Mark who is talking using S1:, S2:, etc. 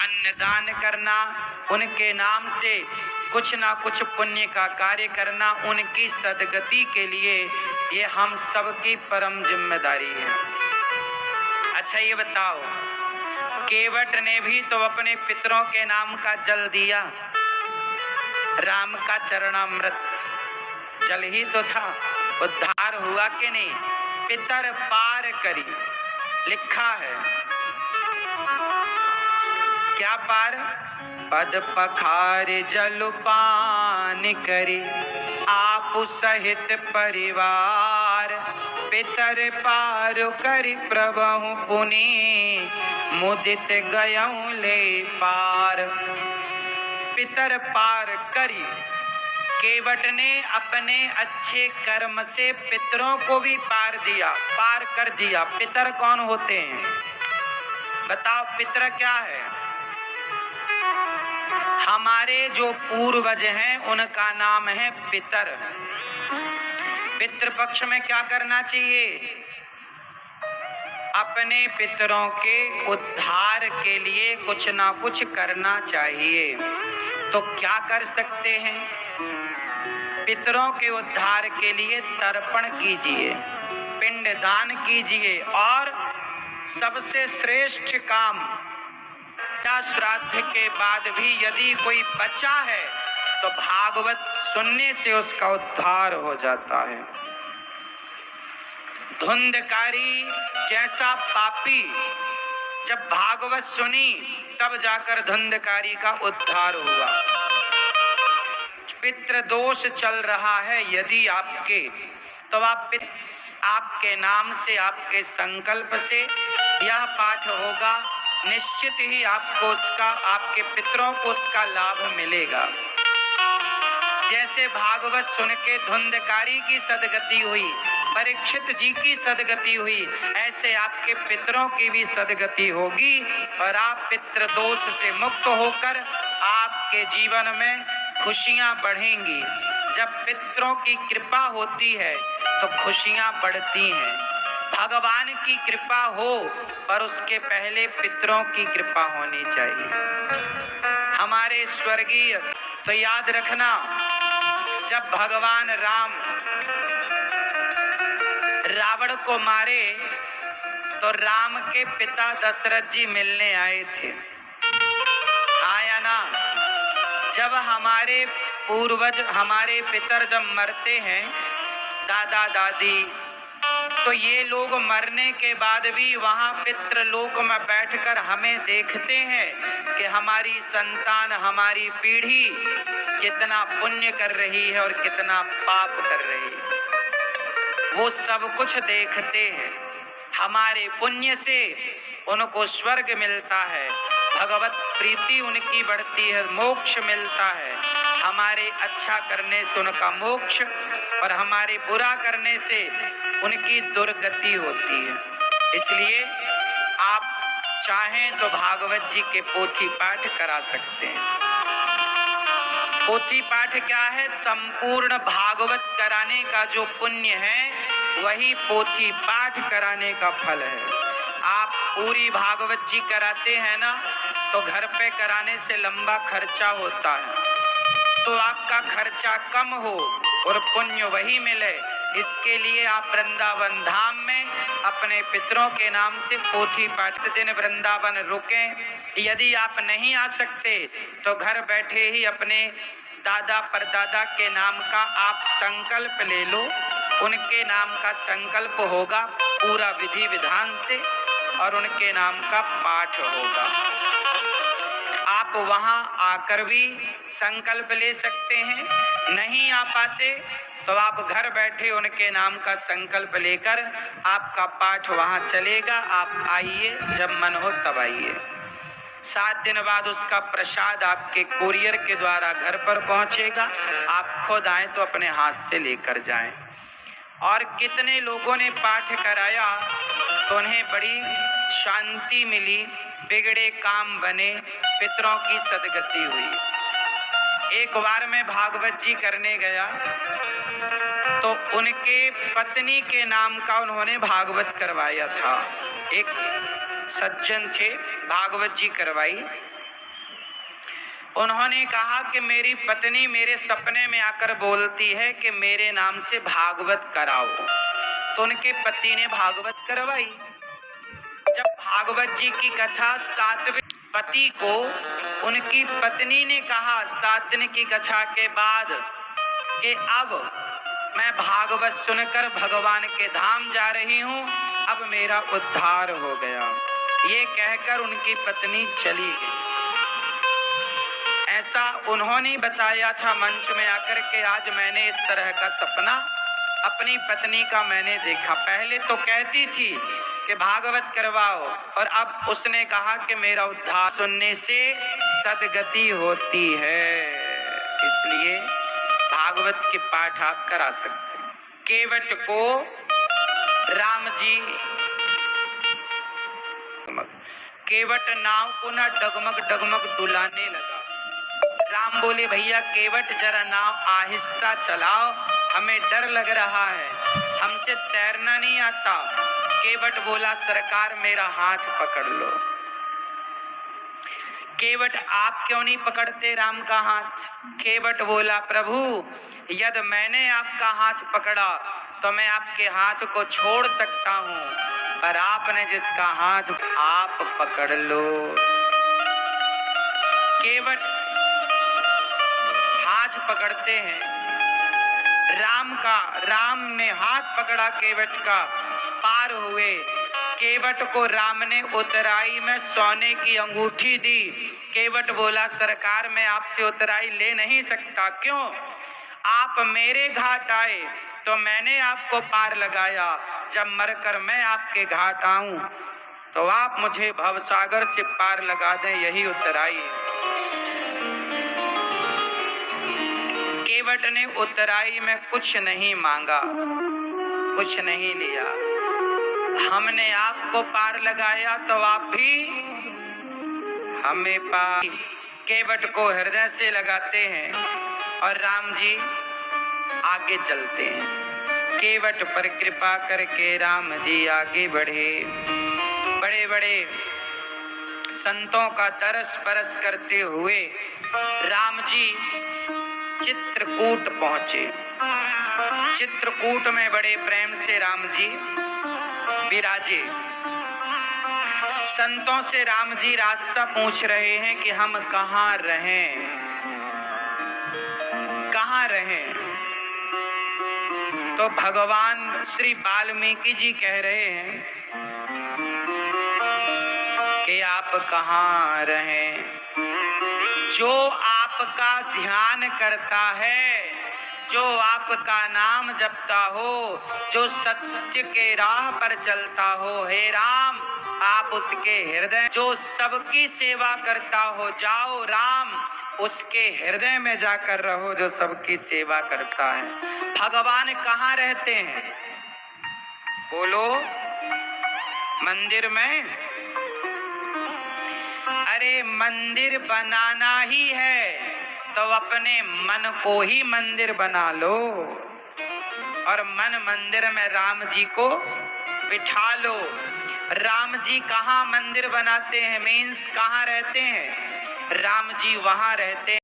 S1: अन्नदान करना, उनके नाम से कुछ ना कुछ पुण्य का कार्य करना, उनकी सदगति के लिए ये हम सबकी परम जिम्मेदारी है। अच्छा ये बताओ, केवट ने भी तो अपने पितरों के नाम का जल दिया, राम का चरणामृत जल ही तो था, उद्धार हुआ कि नहीं? पितर पार करी, लिखा है क्या पार? पद पखार जल पान करी, आप सहित परिवार, पितर पार करी प्रभु पुनि, मुदित गयऊं ले पार। पितर पार करी, केवट ने अपने अच्छे कर्म से पितरों को भी पार दिया, पार कर दिया। पितर कौन होते हैं बताओ? पितर क्या है? हमारे जो पूर्वज हैं उनका नाम है पितर। पितृपक्ष में क्या करना चाहिए? अपने पितरों के उद्धार के लिए कुछ ना कुछ करना चाहिए। तो क्या कर सकते हैं? पितरों के उद्धार के लिए तर्पण कीजिए, पिंडदान कीजिए, और सबसे श्रेष्ठ काम, श्राद्ध के बाद भी यदि कोई बचा है तो भागवत सुनने से उसका उद्धार हो जाता है। धुंधकारी जैसा पापी जब भागवत सुनी तब जाकर धुंधकारी का उद्धार हुआ। पितृ दोष चल रहा है यदि आपके, तो आपके नाम से, आपके संकल्प से यह पाठ होगा, निश्चित ही आपको उसका, आपके पितरों को उसका लाभ मिलेगा। जैसे भागवत सुन के धुंधकारी की सदगति हुई, परीक्षित जी की सदगति हुई, ऐसे आपके पितरों की भी सदगति होगी और आप पितृ दोष से मुक्त होकर आपके जीवन में खुशियां बढ़ेंगी। जब पितरों की कृपा होती है तो खुशियां बढ़ती हैं। भगवान की कृपा हो पर उसके पहले पितरों की कृपा होनी चाहिए। हमारे स्वर्गीय, तो याद रखना, जब भगवान राम रावण को मारे तो राम के पिता दशरथ जी मिलने आए थे, आया ना? जब हमारे पूर्वज, हमारे पितर जब मरते हैं, दादा दादी, तो ये लोग मरने के बाद भी वहां पितृलोक में बैठकर हमें देखते हैं कि हमारी संतान, हमारी पीढ़ी कितना पुण्य कर रही है और कितना पाप कर रही है। वो सब कुछ देखते हैं। हमारे पुण्य से उनको स्वर्ग मिलता है, भगवत प्रीति उनकी बढ़ती है, मोक्ष मिलता है। हमारे अच्छा करने से उनका मोक्ष और हमारे बुरा करने से उनकी दुर्गति होती है। इसलिए आप चाहें तो भागवत जी के पोथी पाठ करा सकते हैं। पोथी पाठ क्या है? संपूर्ण भागवत कराने का जो पुण्य है वही पोथी पाठ कराने का फल है। आप पूरी भागवत जी कराते हैं ना, तो घर पे कराने से लंबा खर्चा होता है, तो आपका खर्चा कम हो और पुण्य वही मिले, इसके लिए आप वृंदावन धाम में अपने पितरों के नाम से पोथी पाठ दिन वृंदावन रुकें। यदि आप नहीं आ सकते तो घर बैठे ही अपने दादा परदादा के नाम का आप संकल्प ले लो, उनके नाम का संकल्प होगा पूरा विधि विधान से और उनके नाम का पाठ होगा। आप वहां आकर भी संकल्प ले सकते हैं। नहीं आ पाते तो आप घर बैठे उनके नाम का संकल्प लेकर आपका पाठ वहां चलेगा। आप आइए, जब मन हो तब आइए। 7 दिन बाद उसका प्रसाद आपके कुरियर के द्वारा घर पर पहुंचेगा। आप खुद आए तो अपने हाथ से लेकर जाएं। और कितने लोगों ने पाठ कराया तो उन्हें बड़ी शांति मिली, बिगड़े काम बने, पितरों की सदगति हुई। एक बार मैं भागवत जी करने गया तो उनके पत्नी के नाम का उन्होंने भागवत करवाया था। एक सज्जन थे, भागवत जी करवाई। उन्होंने कहा कि मेरी पत्नी मेरे सपने में आकर बोलती है कि मेरे नाम से भागवत कराओ। तो उनके पति ने भागवत करवाई। जब भागवत जी की कथा 7वें पति को उनकी पत्नी ने कहा 7 दिन की कथा के बाद कि अब मैं भागवत सुनकर भगवान के धाम जा रही हूँ, अब मेरा उद्धार हो गया, ये कहकर उनकी पत्नी चली गई। ऐसा उन्होंने बताया था मंच में आकर के आज मैंने इस तरह का सपना अपनी पत्नी का मैंने देखा। पहले तो कहती थी कि भागवत करवाओ और अब उसने कहा कि मेरा उद्धार सुनने से सद्गति होती है, इसलिए भागवत के पाठ आप करा सकते हैं। केवट को राम जी केवट नाव को ना डगमग डगमग डुलाने लगा। राम बोले भैया केवट जरा नाव आहिस्ता चलाओ, हमें डर लग रहा है, हमसे तैरना नहीं आता। केवट बोला सरकार मेरा हाथ पकड़ लो। केवट आप क्यों नहीं पकड़ते राम का हाथ? केवट बोला प्रभु यदि मैंने आपका हाथ पकड़ा तो मैं आपके हाथ को छोड़ सकता हूँ, पर आपने जिसका हाथ आप पकड़ लो। केवट हाथ पकड़ते हैं राम का, राम ने हाथ पकड़ा केवट का, पार हुए। केवट को राम ने उतराई में सोने की अंगूठी दी। केवट बोला सरकार मैं आपसे उतराई ले नहीं सकता। क्यों? आप मेरे घाट आए तो मैंने आपको पार लगाया, जब मरकर मैं आपके घाट आऊं तो आप मुझे भवसागर से पार लगा दें, यही उतराई। केवट ने उतराई में कुछ नहीं मांगा, कुछ नहीं लिया। हमने आपको पार लगाया तो आप भी हमें पार। केवट को हृदय से लगाते हैं और राम जी आगे चलते हैं। केवट पर कृपा करके राम जी आगे बढ़े। बड़े बड़े संतों का तरस परस करते हुए राम जी चित्रकूट पहुंचे। चित्रकूट में बड़े प्रेम से राम जी विराजे। संतों से राम जी रास्ता पूछ रहे हैं कि हम कहाँ रहें, कहाँ रहें। तो भगवान श्री वाल्मीकि जी कह रहे हैं कि आप कहाँ रहें। जो आपका ध्यान करता है, जो आपका नाम जपता हो, जो सत्य के राह पर चलता हो, हे राम आप उसके हृदय, जो सबकी सेवा करता हो, जाओ राम उसके हृदय में जाकर रहो जो सबकी सेवा करता है। भगवान कहाँ रहते हैं? बोलो मंदिर में। अरे मंदिर बनाना ही है तो अपने मन को ही मंदिर बना लो और मन मंदिर में राम जी को बिठा लो। राम जी कहाँ मंदिर बनाते हैं, मीन्स कहाँ रहते हैं? राम जी वहाँ रहते हैं